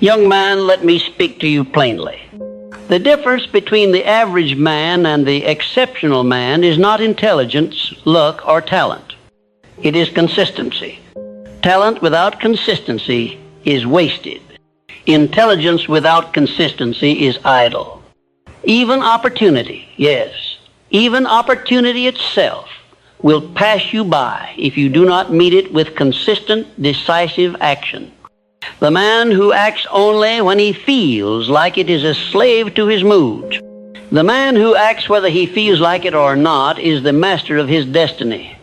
Young man, let me speak to you plainly. The difference between the average man and the exceptional man is not intelligence, luck, or talent. It is consistency. Talent without consistency is wasted. Intelligence without consistency is idle. Even opportunity, yes, even opportunity itself will pass you by if you do not meet it with consistent, decisive action. The man who acts only when he feels like it is a slave to his moods. The man who acts whether he feels like it or not is the master of his destiny.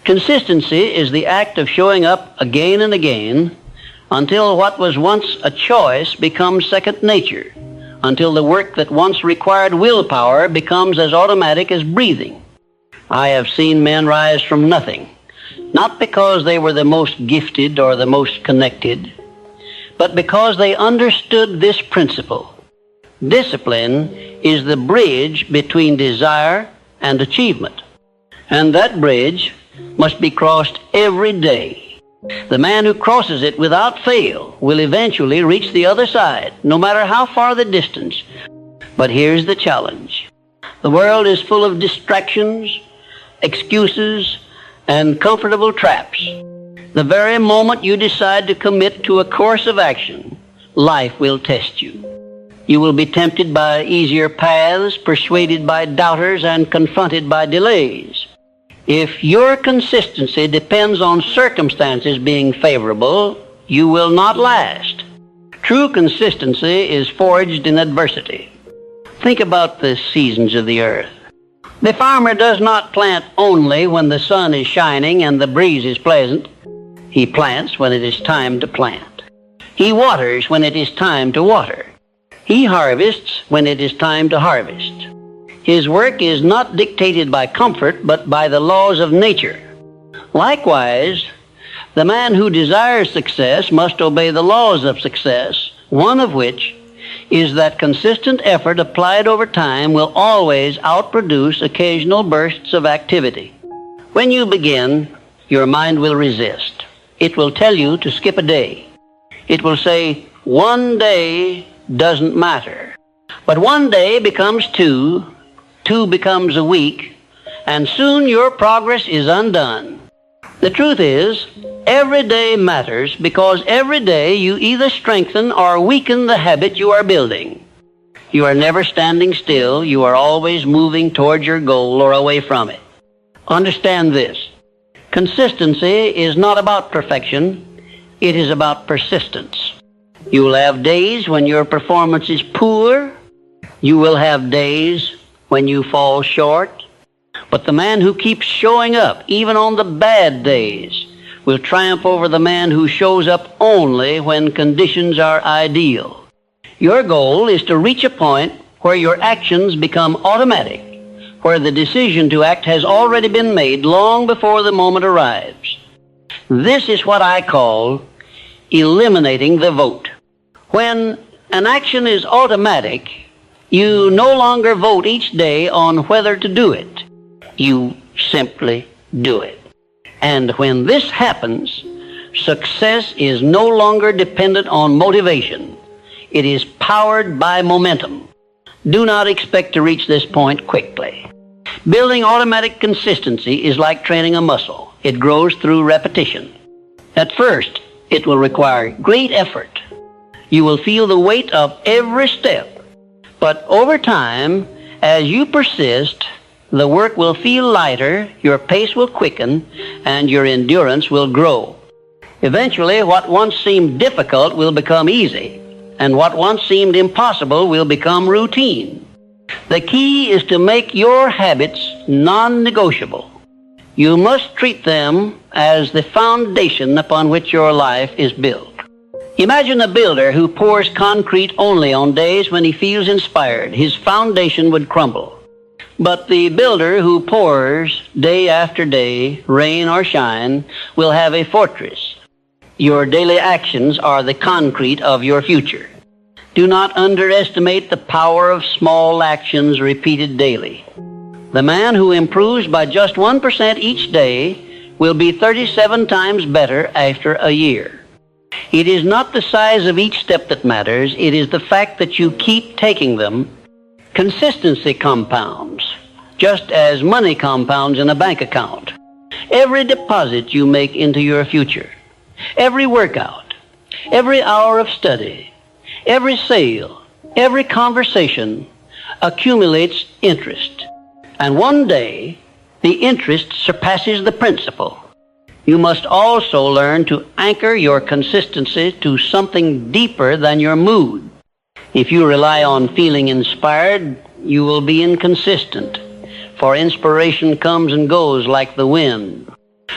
Consistency is the act of showing up again and again until what was once a choice becomes second nature, until the work that once required willpower becomes as automatic as breathing. I have seen men rise from nothing, not because they were the most gifted or the most connected, but because they understood this principle. Discipline is the bridge between desire and achievement, and that bridge must be crossed every day. The man who crosses it without fail will eventually reach the other side, no matter how far the distance. But here's the challenge. The world is full of distractions, excuses, and comfortable traps. The very moment you decide to commit to a course of action, life will test you. You will be tempted by easier paths, persuaded by doubters, and confronted by delays. If your consistency depends on circumstances being favorable, you will not last. True consistency is forged in adversity. Think about the seasons of the earth. The farmer does not plant only when the sun is shining and the breeze is pleasant. He plants when it is time to plant. He waters when it is time to water. He harvests when it is time to harvest. His work is not dictated by comfort, but by the laws of nature. Likewise, the man who desires success must obey the laws of success, one of which is that consistent effort applied over time will always outproduce occasional bursts of activity. When you begin, your mind will resist. It will tell you to skip a day. It will say, one day doesn't matter. But one day becomes two, two becomes a week, and soon your progress is undone. The truth is, every day matters because every day you either strengthen or weaken the habit you are building. You are never standing still. You are always moving towards your goal or away from it. Understand this. Consistency is not about perfection. It is about persistence. You will have days when your performance is poor. You will have days when you fall short. But the man who keeps showing up, even on the bad days, will triumph over the man who shows up only when conditions are ideal. Your goal is to reach a point where your actions become automatic, where the decision to act has already been made long before the moment arrives. This is what I call eliminating the vote. When an action is automatic, you no longer vote each day on whether to do it. You simply do it. And when this happens, success is no longer dependent on motivation. It is powered by momentum. Do not expect to reach this point quickly. Building automatic consistency is like training a muscle. It grows through repetition. At first, it will require great effort. You will feel the weight of every step. But over time, as you persist, the work will feel lighter, your pace will quicken, and your endurance will grow. Eventually, what once seemed difficult will become easy, and what once seemed impossible will become routine. The key is to make your habits non-negotiable. You must treat them as the foundation upon which your life is built. Imagine a builder who pours concrete only on days when he feels inspired. His foundation would crumble. But the builder who pours day after day, rain or shine, will have a fortress. Your daily actions are the concrete of your future. Do not underestimate the power of small actions repeated daily. The man who improves by just 1% each day will be 37 times better after a year. It is not the size of each step that matters. It is the fact that you keep taking them. Consistency compounds, just as money compounds in a bank account. Every deposit you make into your future, every workout, every hour of study, every sale, every conversation accumulates interest. And one day, the interest surpasses the principal. You must also learn to anchor your consistency to something deeper than your mood. If you rely on feeling inspired, you will be inconsistent, for inspiration comes and goes like the wind.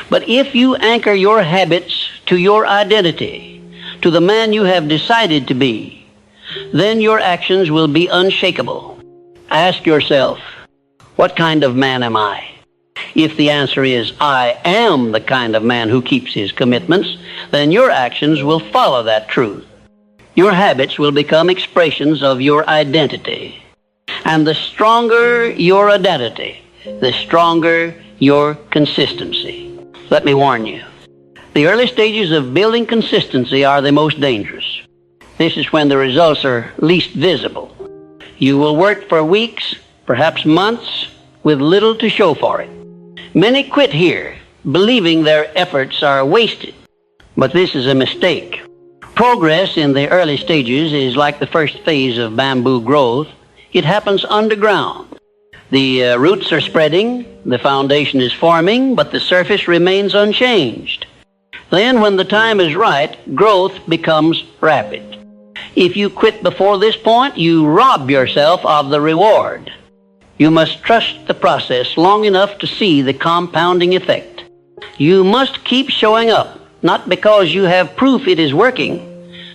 But if you anchor your habits to your identity, to the man you have decided to be, then your actions will be unshakable. Ask yourself, what kind of man am I? If the answer is, I am the kind of man who keeps his commitments, then your actions will follow that truth. Your habits will become expressions of your identity. And the stronger your identity, the stronger your consistency. Let me warn you, the early stages of building consistency are the most dangerous. This is when the results are least visible. You will work for weeks, perhaps months, with little to show for it. Many quit here, believing their efforts are wasted. But this is a mistake. Progress in the early stages is like the first phase of bamboo growth. It happens underground. The roots are spreading, the foundation is forming, but the surface remains unchanged. Then, when the time is right, growth becomes rapid. If you quit before this point, you rob yourself of the reward. You must trust the process long enough to see the compounding effect. You must keep showing up, not because you have proof it is working,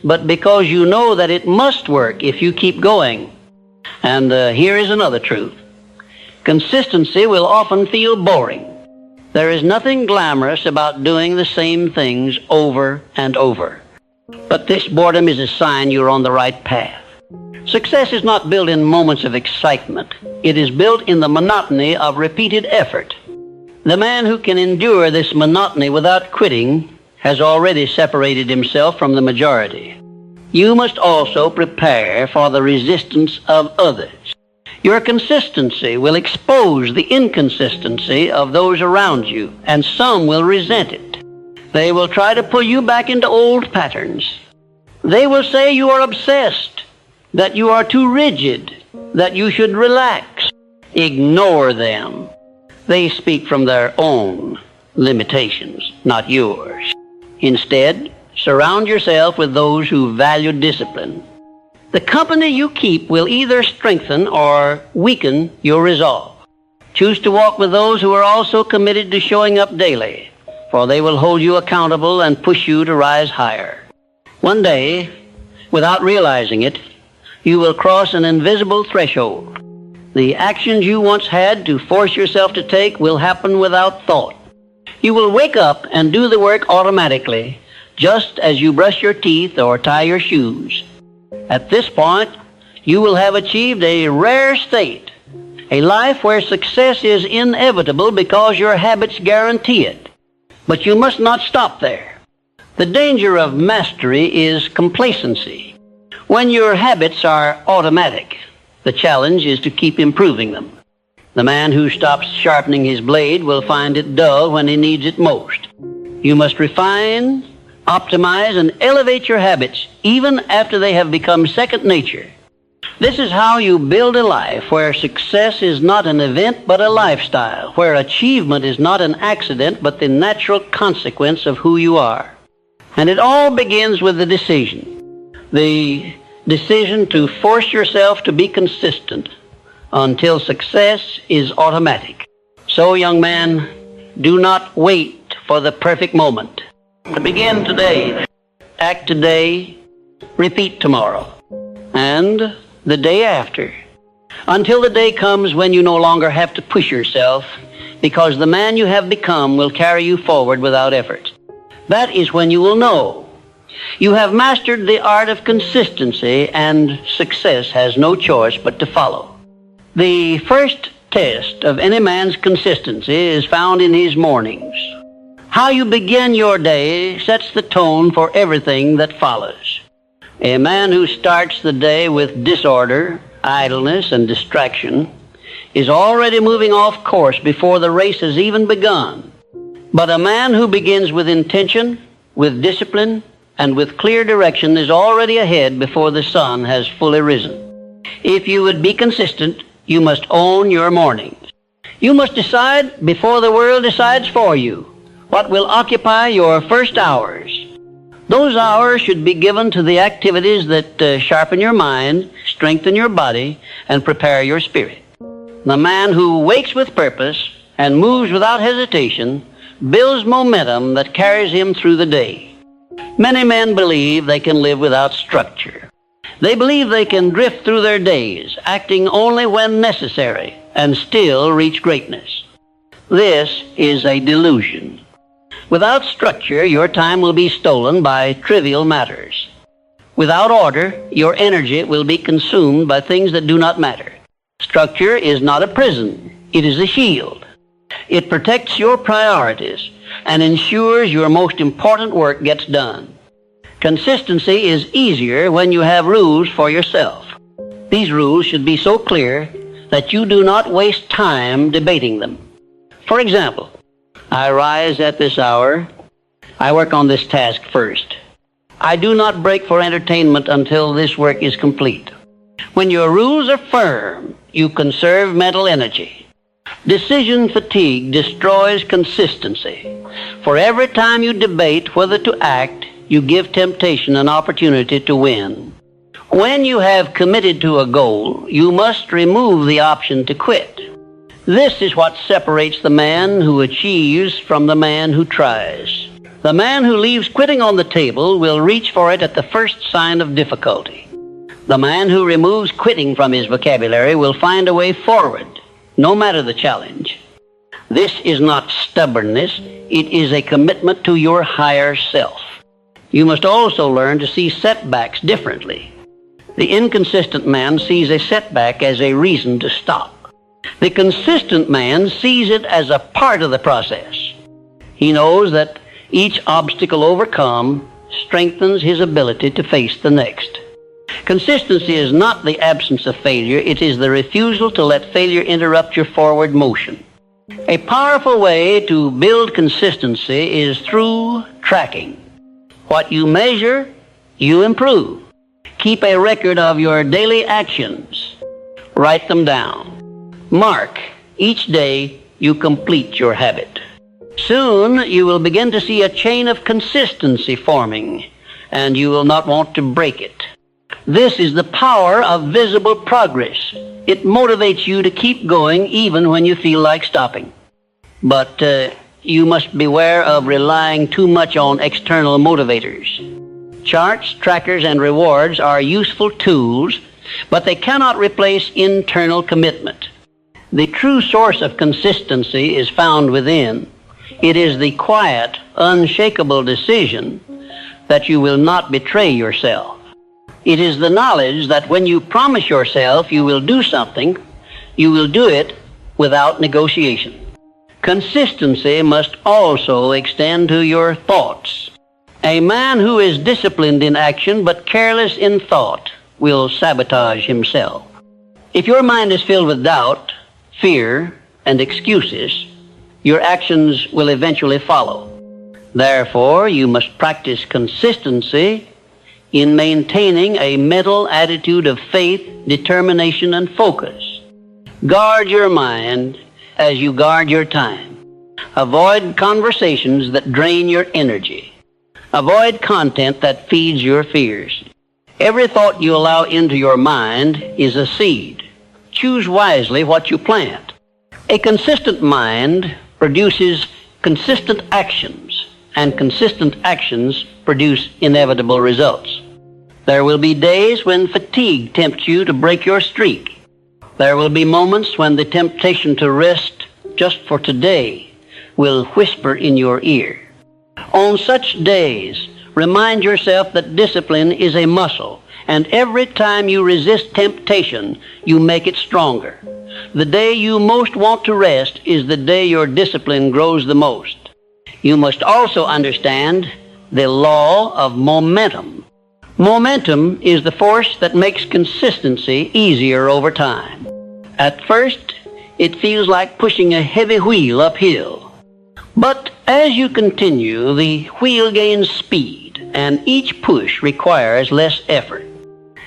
but because you know that it must work if you keep going. And here is another truth. Consistency will often feel boring. There is nothing glamorous about doing the same things over and over. But this boredom is a sign you're on the right path. Success is not built in moments of excitement. It is built in the monotony of repeated effort. The man who can endure this monotony without quitting has already separated himself from the majority. You must also prepare for the resistance of others. Your consistency will expose the inconsistency of those around you, and some will resent it. They will try to pull you back into old patterns. They will say you are obsessed, that you are too rigid, that you should relax. Ignore them. They speak from their own limitations, not yours. Instead, surround yourself with those who value discipline. The company you keep will either strengthen or weaken your resolve. Choose to walk with those who are also committed to showing up daily, for they will hold you accountable and push you to rise higher. One day, without realizing it, you will cross an invisible threshold. The actions you once had to force yourself to take will happen without thought. You will wake up and do the work automatically, just as you brush your teeth or tie your shoes. At this point, you will have achieved a rare state, a life where success is inevitable because your habits guarantee it. But you must not stop there. The danger of mastery is complacency. When your habits are automatic, the challenge is to keep improving them. The man who stops sharpening his blade will find it dull when he needs it most. You must refine, optimize, and elevate your habits even after they have become second nature. This is how you build a life where success is not an event but a lifestyle, where achievement is not an accident but the natural consequence of who you are. And it all begins with the decision to force yourself to be consistent until success is automatic. So, young man, do not wait for the perfect moment. To begin today, act today, repeat tomorrow, and the day after, until the day comes when you no longer have to push yourself, because the man you have become will carry you forward without effort. That is when you will know you have mastered the art of consistency, and success has no choice but to follow. The first test of any man's consistency is found in his mornings. How you begin your day sets the tone for everything that follows. A man who starts the day with disorder, idleness, and distraction is already moving off course before the race has even begun. But a man who begins with intention, with discipline, and with clear direction is already ahead before the sun has fully risen. If you would be consistent, you must own your mornings. You must decide before the world decides for you what will occupy your first hours. Those hours should be given to the activities that sharpen your mind, strengthen your body, and prepare your spirit. The man who wakes with purpose and moves without hesitation builds momentum that carries him through the day. Many men believe they can live without structure. They believe they can drift through their days, acting only when necessary, and still reach greatness. This is a delusion. Without structure, your time will be stolen by trivial matters. Without order, your energy will be consumed by things that do not matter. Structure is not a prison. It is a shield. It protects your priorities and ensures your most important work gets done. Consistency is easier when you have rules for yourself. These rules should be so clear that you do not waste time debating them. For example, I rise at this hour. I work on this task first. I do not break for entertainment until this work is complete. When your rules are firm, you conserve mental energy. Decision fatigue destroys consistency. For every time you debate whether to act, you give temptation an opportunity to win. When you have committed to a goal, you must remove the option to quit. This is what separates the man who achieves from the man who tries. The man who leaves quitting on the table will reach for it at the first sign of difficulty. The man who removes quitting from his vocabulary will find a way forward, no matter the challenge. This is not stubbornness. It is a commitment to your higher self. You must also learn to see setbacks differently. The inconsistent man sees a setback as a reason to stop. The consistent man sees it as a part of the process. He knows that each obstacle overcome strengthens his ability to face the next. Consistency is not the absence of failure. It is the refusal to let failure interrupt your forward motion. A powerful way to build consistency is through tracking. What you measure, you improve. Keep a record of your daily actions. Write them down. Mark each day you complete your habit. Soon you will begin to see a chain of consistency forming, and you will not want to break it. This is the power of visible progress. It motivates you to keep going even when you feel like stopping. But you must beware of relying too much on external motivators. Charts, trackers, and rewards are useful tools, but they cannot replace internal commitment. The true source of consistency is found within. It is the quiet, unshakable decision that you will not betray yourself. It is the knowledge that when you promise yourself you will do something, you will do it without negotiation. Consistency must also extend to your thoughts. A man who is disciplined in action but careless in thought will sabotage himself. If your mind is filled with doubt, fear, and excuses, your actions will eventually follow. Therefore, you must practice consistency in maintaining a mental attitude of faith, determination, and focus. Guard your mind as you guard your time. Avoid conversations that drain your energy. Avoid content that feeds your fears. Every thought you allow into your mind is a seed. Choose wisely what you plant. A consistent mind produces consistent actions, and consistent actions produce inevitable results. There will be days when fatigue tempts you to break your streak. There will be moments when the temptation to rest just for today will whisper in your ear. On such days, remind yourself that discipline is a muscle, and every time you resist temptation, you make it stronger. The day you most want to rest is the day your discipline grows the most. You must also understand the law of momentum. Momentum is the force that makes consistency easier over time. At first, it feels like pushing a heavy wheel uphill. But as you continue, the wheel gains speed, and each push requires less effort.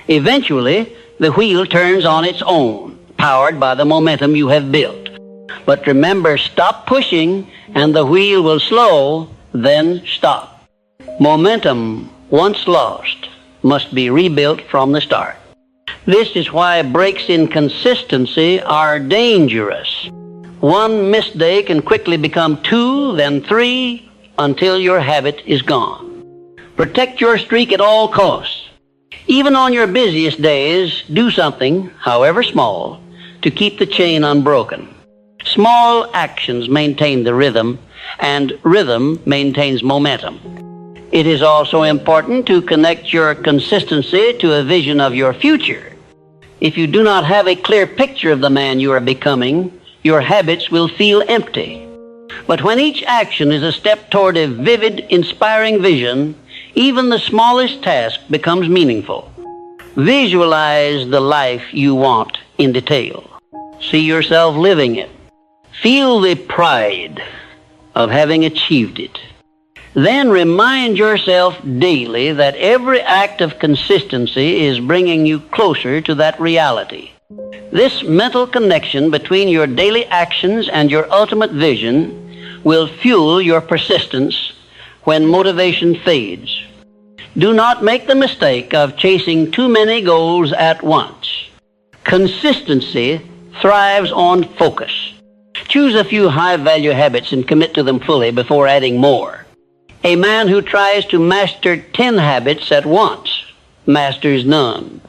Eventually, the wheel turns on its own, powered by the momentum you have built. But remember, stop pushing, and the wheel will slow, then stop. Momentum, once lost, must be rebuilt from the start. This is why breaks in consistency are dangerous. One missed day can quickly become 2, then 3, until your habit is gone. Protect your streak at all costs. Even on your busiest days, do something, however small, to keep the chain unbroken. Small actions maintain the rhythm, and rhythm maintains momentum. It is also important to connect your consistency to a vision of your future. If you do not have a clear picture of the man you are becoming, your habits will feel empty. But when each action is a step toward a vivid, inspiring vision, even the smallest task becomes meaningful. Visualize the life you want in detail. See yourself living it. Feel the pride of having achieved it. Then remind yourself daily that every act of consistency is bringing you closer to that reality. This mental connection between your daily actions and your ultimate vision will fuel your persistence when motivation fades. Do not make the mistake of chasing too many goals at once. Consistency thrives on focus. Choose a few high-value habits and commit to them fully before adding more. A man who tries to master 10 habits at once masters none.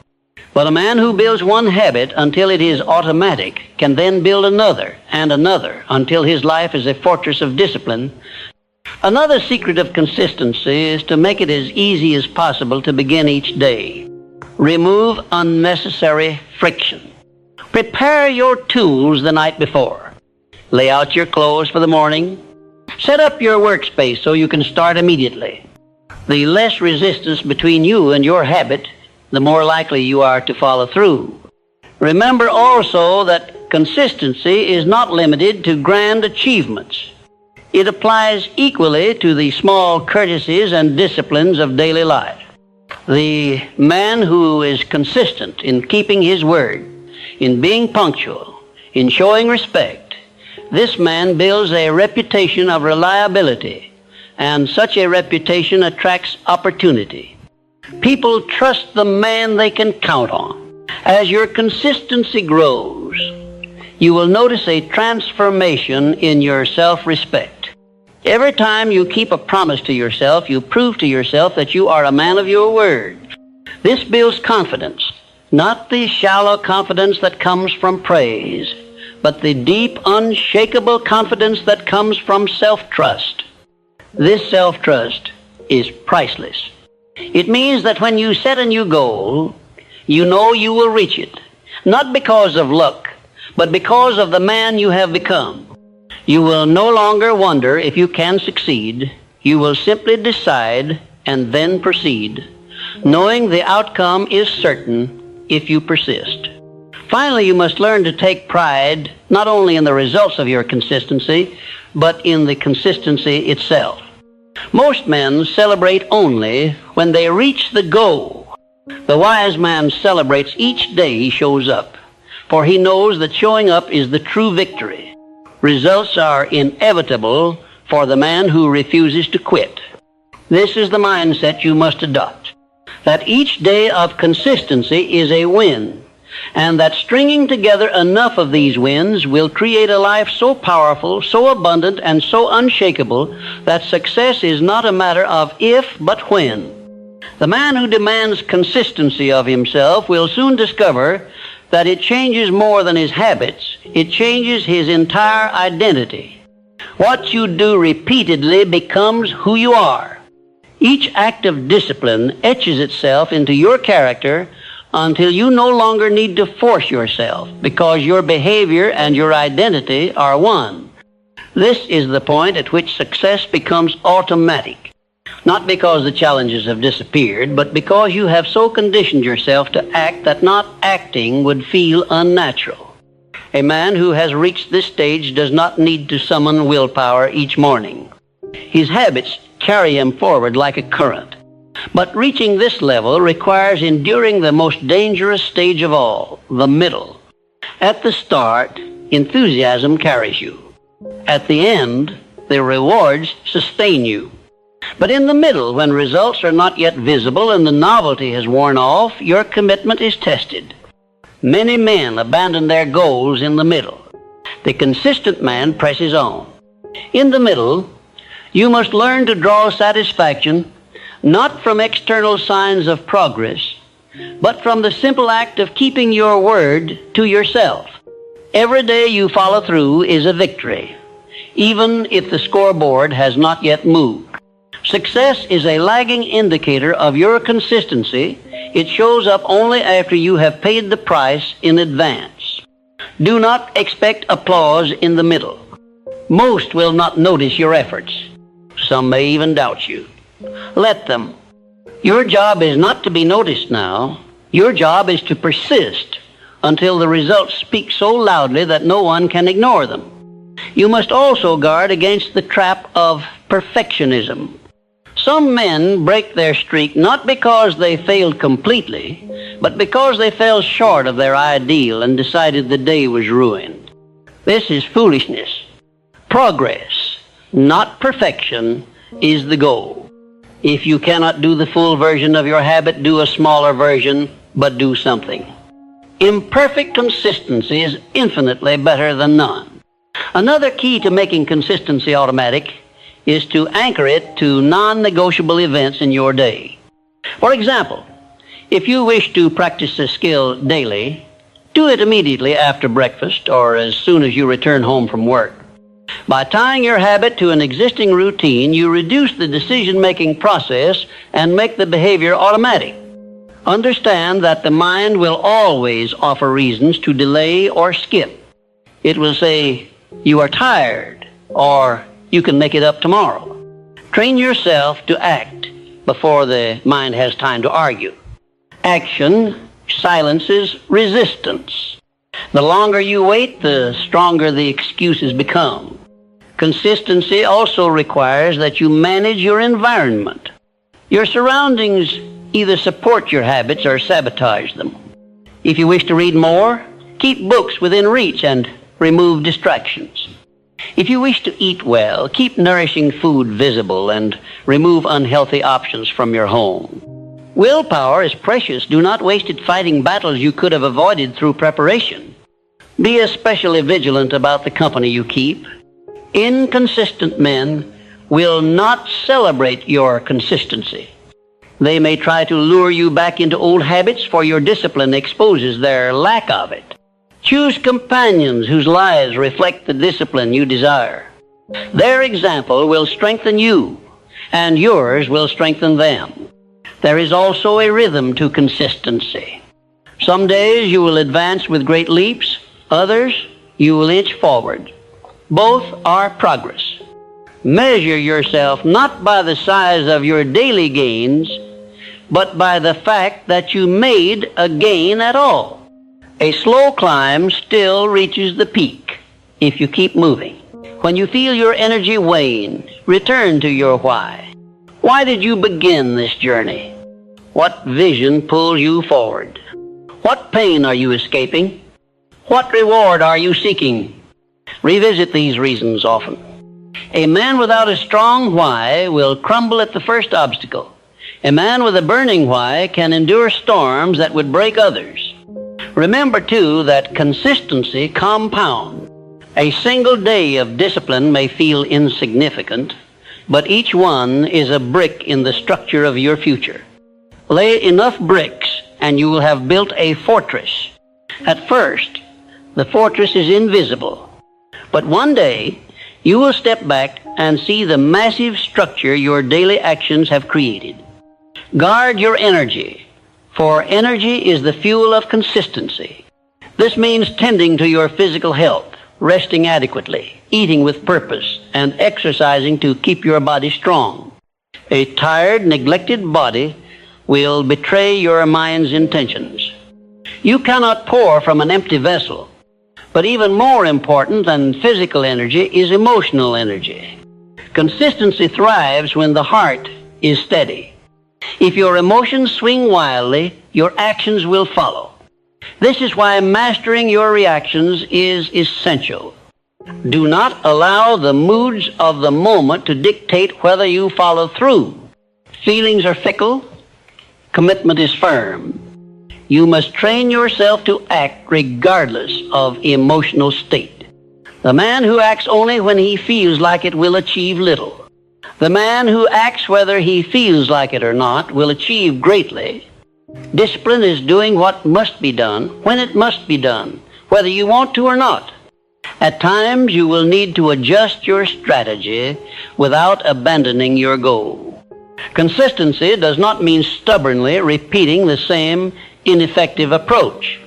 But a man who builds one habit until it is automatic can then build another and another until his life is a fortress of discipline. Another secret of consistency is to make it as easy as possible to begin each day. Remove unnecessary friction. Prepare your tools the night before. Lay out your clothes for the morning. Set up your workspace so you can start immediately. The less resistance between you and your habit, the more likely you are to follow through. Remember also that consistency is not limited to grand achievements. It applies equally to the small courtesies and disciplines of daily life. The man who is consistent in keeping his word, in being punctual, in showing respect, this man builds a reputation of reliability, and such a reputation attracts opportunity. People trust the man they can count on. As your consistency grows, you will notice a transformation in your self-respect. Every time you keep a promise to yourself, you prove to yourself that you are a man of your word. This builds confidence, not the shallow confidence that comes from praise, but the deep, unshakable confidence that comes from self-trust. This self-trust is priceless. It means that when you set a new goal, you know you will reach it, not because of luck, but because of the man you have become. You will no longer wonder if you can succeed. You will simply decide and then proceed, knowing the outcome is certain if you persist. Finally, you must learn to take pride not only in the results of your consistency, but in the consistency itself. Most men celebrate only when they reach the goal. The wise man celebrates each day he shows up, for he knows that showing up is the true victory. Results are inevitable for the man who refuses to quit. This is the mindset you must adopt, that each day of consistency is a win, and that stringing together enough of these wins will create a life so powerful, so abundant, and so unshakable that success is not a matter of if, but when. The man who demands consistency of himself will soon discover that it changes more than his habits. It changes his entire identity. What you do repeatedly becomes who you are. Each act of discipline etches itself into your character until you no longer need to force yourself, because your behavior and your identity are one. This is the point at which success becomes automatic, not because the challenges have disappeared, but because you have so conditioned yourself to act that not acting would feel unnatural. A man who has reached this stage does not need to summon willpower each morning. His habits carry him forward like a current. But reaching this level requires enduring the most dangerous stage of all, the middle. At the start, enthusiasm carries you. At the end, the rewards sustain you. But in the middle, when results are not yet visible and the novelty has worn off, your commitment is tested. Many men abandon their goals in the middle. The consistent man presses on. In the middle, you must learn to draw satisfaction not from external signs of progress, but from the simple act of keeping your word to yourself. Every day you follow through is a victory, even if the scoreboard has not yet moved. Success is a lagging indicator of your consistency. It shows up only after you have paid the price in advance. Do not expect applause in the middle. Most will not notice your efforts. Some may even doubt you. Let them. Your job is not to be noticed now. Your job is to persist until the results speak so loudly that no one can ignore them. You must also guard against the trap of perfectionism. Some men break their streak not because they failed completely, but because they fell short of their ideal and decided the day was ruined. This is foolishness. Progress, not perfection, is the goal. If you cannot do the full version of your habit, do a smaller version, but do something. Imperfect consistency is infinitely better than none. Another key to making consistency automatic is to anchor it to non-negotiable events in your day. For example, if you wish to practice a skill daily, do it immediately after breakfast or as soon as you return home from work. By tying your habit to an existing routine, you reduce the decision-making process and make the behavior automatic. Understand that the mind will always offer reasons to delay or skip. It will say, "You are tired," or "You can make it up tomorrow." Train yourself to act before the mind has time to argue. Action silences resistance. The longer you wait, the stronger the excuses become. Consistency also requires that you manage your environment. Your surroundings either support your habits or sabotage them. If you wish to read more, keep books within reach and remove distractions. If you wish to eat well, keep nourishing food visible and remove unhealthy options from your home. Willpower is precious. Do not waste it fighting battles you could have avoided through preparation. Be especially vigilant about the company you keep. Inconsistent men will not celebrate your consistency. They may try to lure you back into old habits, for your discipline exposes their lack of it. Choose companions whose lives reflect the discipline you desire. Their example will strengthen you, and yours will strengthen them. There is also a rhythm to consistency. Some days you will advance with great leaps, others you will inch forward. Both are progress. Measure yourself not by the size of your daily gains, but by the fact that you made a gain at all. A slow climb still reaches the peak if you keep moving. When you feel your energy wane, return to your why. Why did you begin this journey? What vision pulls you forward? What pain are you escaping? What reward are you seeking? Revisit these reasons often. A man without a strong why will crumble at the first obstacle. A man with a burning why can endure storms that would break others. Remember, too, that consistency compounds. A single day of discipline may feel insignificant, but each one is a brick in the structure of your future. Lay enough bricks and you will have built a fortress. At first, the fortress is invisible, but one day you will step back and see the massive structure your daily actions have created. Guard your energy, for energy is the fuel of consistency. This means tending to your physical health. resting adequately, eating with purpose, and exercising to keep your body strong. A tired, neglected body will betray your mind's intentions. You cannot pour from an empty vessel, but even more important than physical energy is emotional energy. Consistency thrives when the heart is steady. If your emotions swing wildly, your actions will follow. This is why mastering your reactions is essential. Do not allow the moods of the moment to dictate whether you follow through. Feelings are fickle. Commitment is firm. You must train yourself to act regardless of emotional state. The man who acts only when he feels like it will achieve little. The man who acts whether he feels like it or not will achieve greatly. Discipline is doing what must be done when it must be done, whether you want to or not. At times you will need to adjust your strategy without abandoning your goal. Consistency does not mean stubbornly repeating the same ineffective approach.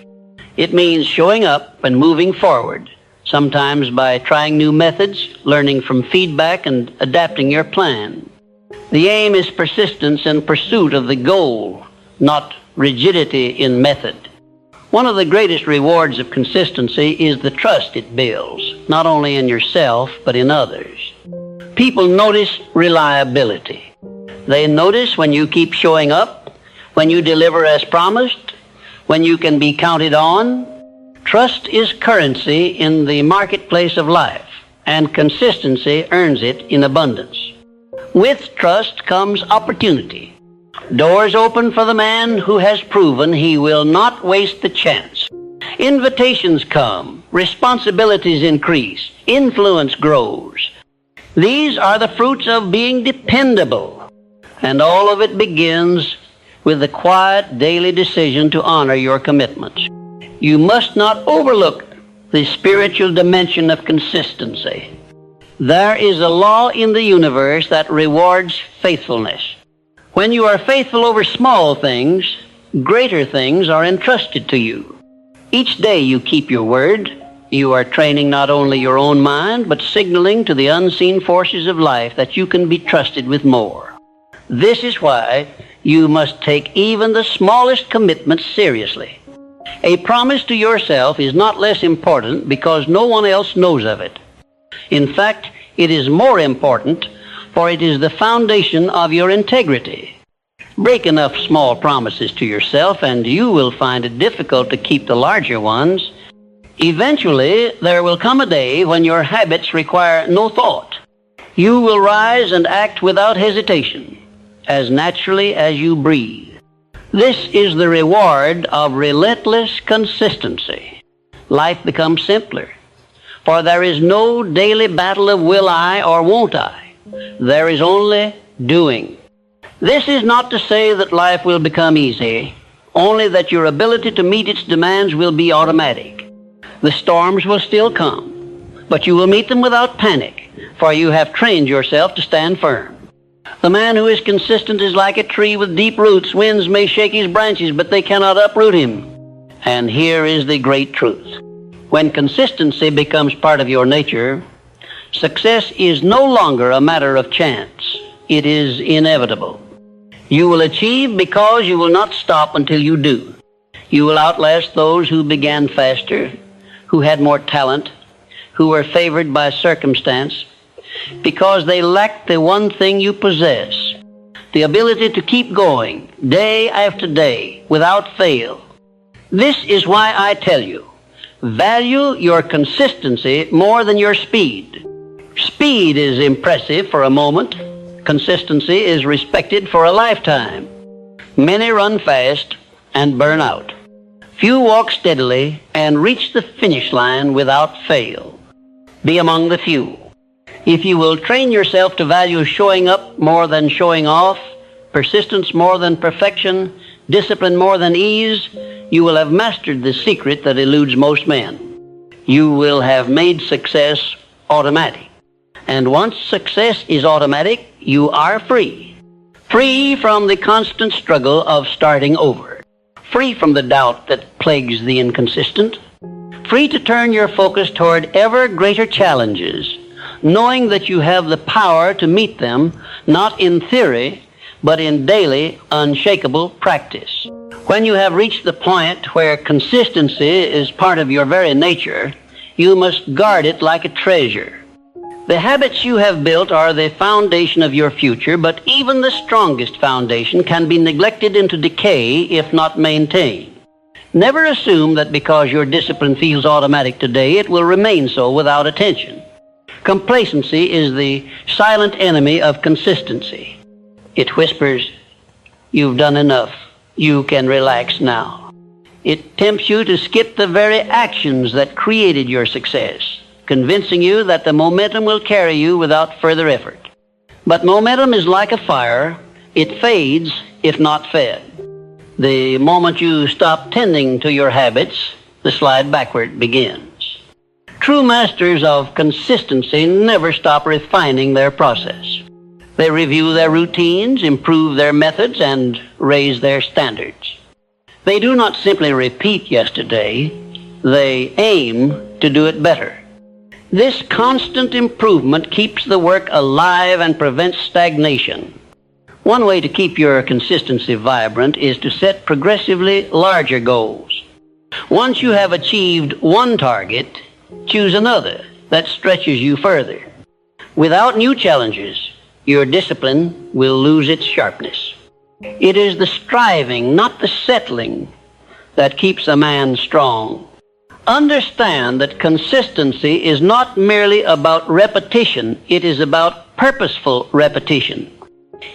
It means showing up and moving forward, sometimes by trying new methods, learning from feedback, and adapting your plan. The aim is persistence in pursuit of the goal, not rigidity in method. One of the greatest rewards of consistency is the trust it builds, not only in yourself, but in others. People notice reliability. They notice when you keep showing up, when you deliver as promised, when you can be counted on. Trust is currency in the marketplace of life, and consistency earns it in abundance. With trust comes opportunity. Doors open for the man who has proven he will not waste the chance. Invitations come, responsibilities increase, influence grows. These are the fruits of being dependable, and all of it begins with the quiet daily decision to honor your commitments. You must not overlook the spiritual dimension of consistency. There is a law in the universe that rewards faithfulness. When you are faithful over small things, greater things are entrusted to you. Each day you keep your word. You are training not only your own mind, but signaling to the unseen forces of life that you can be trusted with more. This is why you must take even the smallest commitments seriously. A promise to yourself is not less important because no one else knows of it. In fact, it is more important, for it is the foundation of your integrity. Break enough small promises to yourself, and you will find it difficult to keep the larger ones. Eventually, there will come a day when your habits require no thought. You will rise and act without hesitation, as naturally as you breathe. This is the reward of relentless consistency. Life becomes simpler, for there is no daily battle of will I or won't I. There is only doing. This is not to say that life will become easy, only that your ability to meet its demands will be automatic. The storms will still come, but you will meet them without panic, for you have trained yourself to stand firm. The man who is consistent is like a tree with deep roots. Winds may shake his branches, but they cannot uproot him. And here is the great truth. When consistency becomes part of your nature, success is no longer a matter of chance. It is inevitable. You will achieve because you will not stop until you do. You will outlast those who began faster, who had more talent, who were favored by circumstance, because they lacked the one thing you possess, the ability to keep going day after day without fail. This is why I tell you, value your consistency more than your speed. Speed is impressive for a moment. Consistency is respected for a lifetime. Many run fast and burn out. Few walk steadily and reach the finish line without fail. Be among the few. If you will train yourself to value showing up more than showing off, persistence more than perfection, discipline more than ease, you will have mastered the secret that eludes most men. You will have made success automatic. And once success is automatic, you are free. Free from the constant struggle of starting over. Free from the doubt that plagues the inconsistent. free to turn your focus toward ever greater challenges, knowing that you have the power to meet them, not in theory, but in daily, unshakable practice. When you have reached the point where consistency is part of your very nature, you must guard it like a treasure. The habits you have built are the foundation of your future, but even the strongest foundation can be neglected into decay if not maintained. Never assume that because your discipline feels automatic today, it will remain so without attention. Complacency is the silent enemy of consistency. It whispers, "You've done enough. You can relax now." It tempts you to skip the very actions that created your success, convincing you that the momentum will carry you without further effort. But momentum is like a fire. It fades if not fed. The moment you stop tending to your habits, the slide backward begins. True masters of consistency never stop refining their process. They review their routines, improve their methods, and raise their standards. They do not simply repeat yesterday, they aim to do it better. This constant improvement keeps the work alive and prevents stagnation. One way to keep your consistency vibrant is to set progressively larger goals. Once you have achieved one target, choose another that stretches you further. Without new challenges, your discipline will lose its sharpness. It is the striving, not the settling, that keeps a man strong. Understand that consistency is not merely about repetition, it is about purposeful repetition.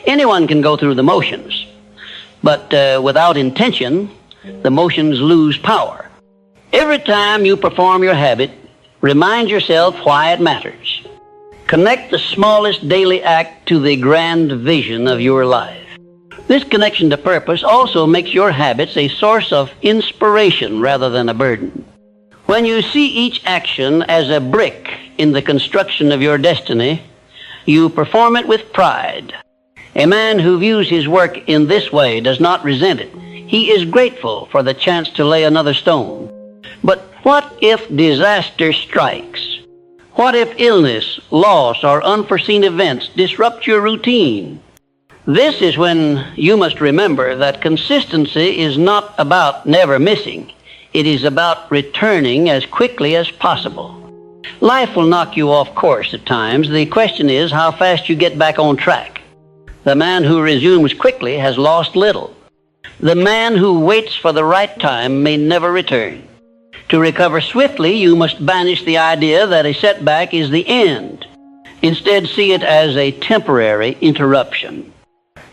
Anyone can go through the motions, but without intention, the motions lose power. Every time you perform your habit, remind yourself why it matters. Connect the smallest daily act to the grand vision of your life. This connection to purpose also makes your habits a source of inspiration rather than a burden. When you see each action as a brick in the construction of your destiny, you perform it with pride. A man who views his work in this way does not resent it. He is grateful for the chance to lay another stone. But what if disaster strikes? What if illness, loss, or unforeseen events disrupt your routine? This is when you must remember that consistency is not about never missing. It is about returning as quickly as possible. Life will knock you off course at times. The question is how fast you get back on track. The man who resumes quickly has lost little. The man who waits for the right time may never return. To recover swiftly, you must banish the idea that a setback is the end. Instead, see it as a temporary interruption.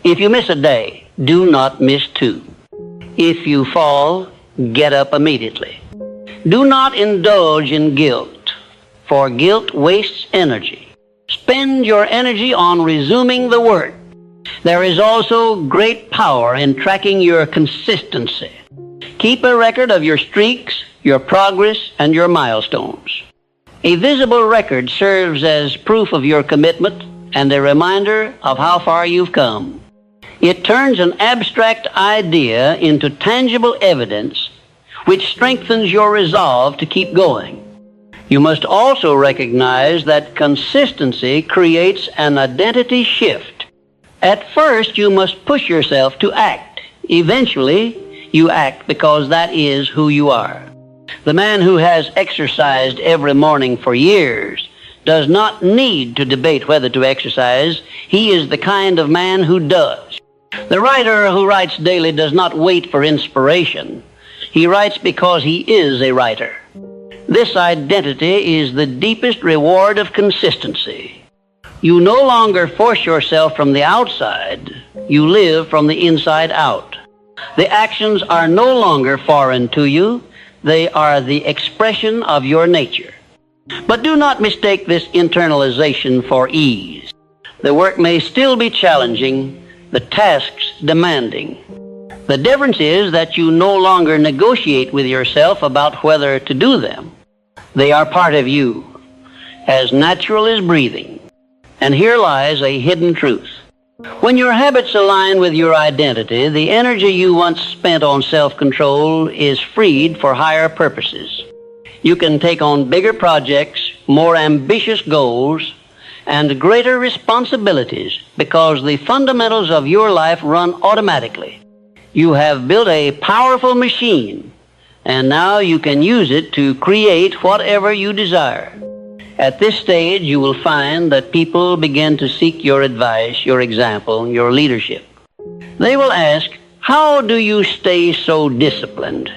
If you miss a day, do not miss two. If you fall, get up immediately. Do not indulge in guilt, for guilt wastes energy. Spend your energy on resuming the work. There is also great power in tracking your consistency. Keep a record of your streaks, your progress, and your milestones. A visible record serves as proof of your commitment and a reminder of how far you've come. It turns an abstract idea into tangible evidence, which strengthens your resolve to keep going. You must also recognize that consistency creates an identity shift. At first, you must push yourself to act. Eventually, you act because that is who you are. The man who has exercised every morning for years does not need to debate whether to exercise. He is the kind of man who does. The writer who writes daily does not wait for inspiration. He writes because he is a writer. This identity is the deepest reward of consistency. You no longer force yourself from the outside. You live from the inside out. The actions are no longer foreign to you. They are the expression of your nature. But do not mistake this internalization for ease. The work may still be challenging, the tasks demanding. The difference is that you no longer negotiate with yourself about whether to do them. They are part of you, as natural as breathing. And here lies a hidden truth. When your habits align with your identity, the energy you once spent on self-control is freed for higher purposes. You can take on bigger projects, more ambitious goals, and greater responsibilities because the fundamentals of your life run automatically. You have built a powerful machine, and now you can use it to create whatever you desire. At this stage, you will find that people begin to seek your advice, your example, your leadership. They will ask, "How do you stay so disciplined?"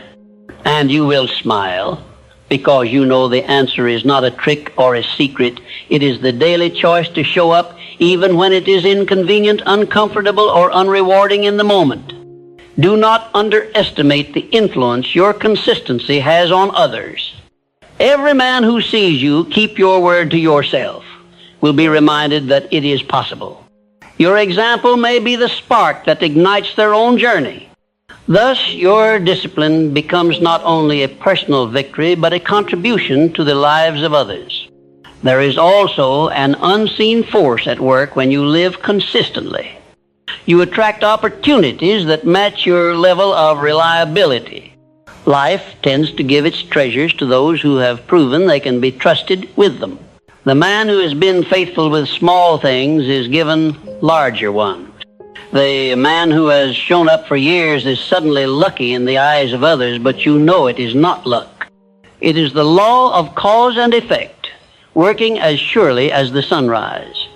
And you will smile, because you know the answer is not a trick or a secret. It is the daily choice to show up even when it is inconvenient, uncomfortable, or unrewarding in the moment. Do not underestimate the influence your consistency has on others. Every man who sees you keep your word to yourself will be reminded that it is possible. Your example may be the spark that ignites their own journey. Thus, your discipline becomes not only a personal victory, but a contribution to the lives of others. There is also an unseen force at work when you live consistently. You attract opportunities that match your level of reliability. Life tends to give its treasures to those who have proven they can be trusted with them. The man who has been faithful with small things is given larger ones. The man who has shown up for years is suddenly lucky in the eyes of others, but you know it is not luck. It is the law of cause and effect, working as surely as the sunrise.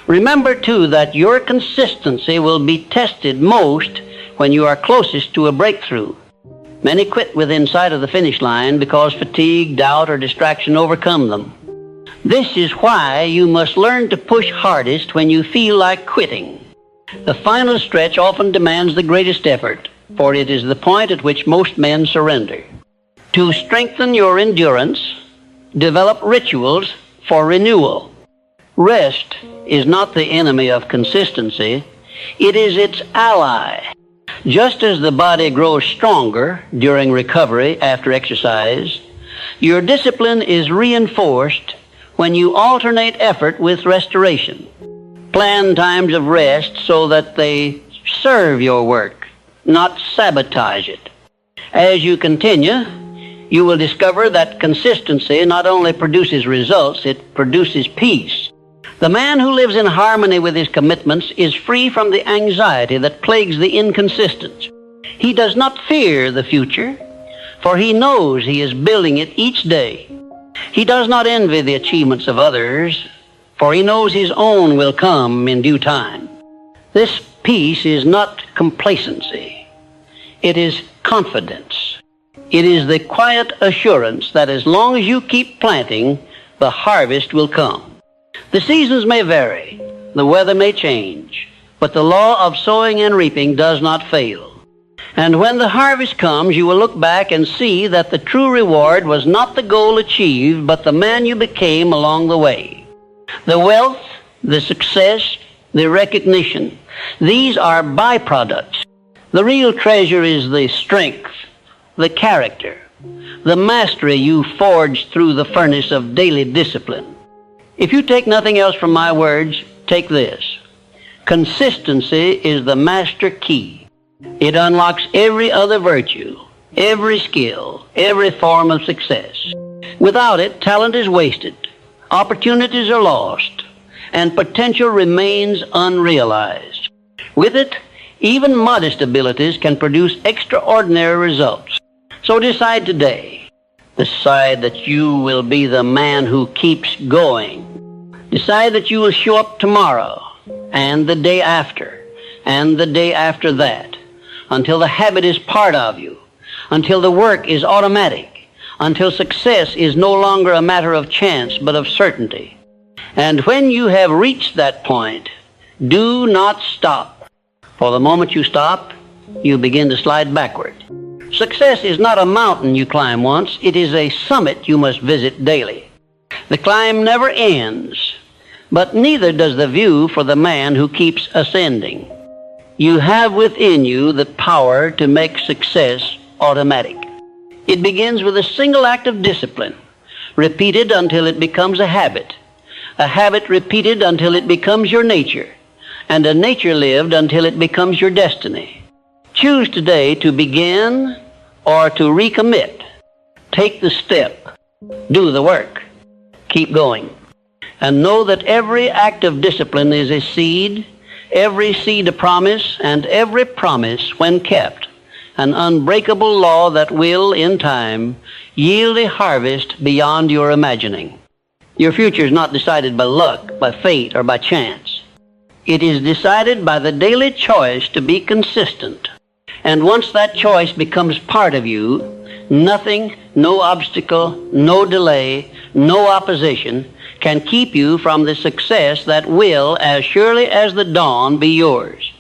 Remember, too, that your consistency will be tested most when you are closest to a breakthrough. Many quit within sight of the finish line because fatigue, doubt, or distraction overcome them. This is why you must learn to push hardest when you feel like quitting. The final stretch often demands the greatest effort, for it is the point at which most men surrender. To strengthen your endurance, develop rituals for renewal. Rest is not the enemy of consistency, it is its ally. Just as the body grows stronger during recovery after exercise, your discipline is reinforced when you alternate effort with restoration. Plan times of rest so that they serve your work, not sabotage it. As you continue, you will discover that consistency not only produces results, it produces peace. The man who lives in harmony with his commitments is free from the anxiety that plagues the inconsistent. He does not fear the future, for he knows he is building it each day. He does not envy the achievements of others, for he knows his own will come in due time. This peace is not complacency. It is confidence. It is the quiet assurance that as long as you keep planting, the harvest will come. The seasons may vary, the weather may change, but the law of sowing and reaping does not fail. And when the harvest comes, you will look back and see that the true reward was not the goal achieved, but the man you became along the way. The wealth, the success, the recognition, these are byproducts. The real treasure is the strength, the character, the mastery you forged through the furnace of daily discipline. If you take nothing else from my words, take this. Consistency is the master key. It unlocks every other virtue, every skill, every form of success. Without it, talent is wasted, opportunities are lost, and potential remains unrealized. With it, even modest abilities can produce extraordinary results. So decide today. Decide that you will be the man who keeps going. Decide that you will show up tomorrow, and the day after, and the day after that, until the habit is part of you, until the work is automatic, until success is no longer a matter of chance but of certainty. And when you have reached that point, do not stop. For the moment you stop, you begin to slide backward. Success is not a mountain you climb once, it is a summit you must visit daily. The climb never ends, but neither does the view for the man who keeps ascending. You have within you the power to make success automatic. It begins with a single act of discipline, repeated until it becomes a habit repeated until it becomes your nature, and a nature lived until it becomes your destiny. Choose today to begin or to recommit. Take the step. Do the work. Keep going. And know that every act of discipline is a seed, every seed a promise, and every promise, when kept, an unbreakable law that will, in time, yield a harvest beyond your imagining. Your future is not decided by luck, by fate, or by chance. It is decided by the daily choice to be consistent. And once that choice becomes part of you, nothing, no obstacle, no delay, no opposition can keep you from the success that will, as surely as the dawn, be yours.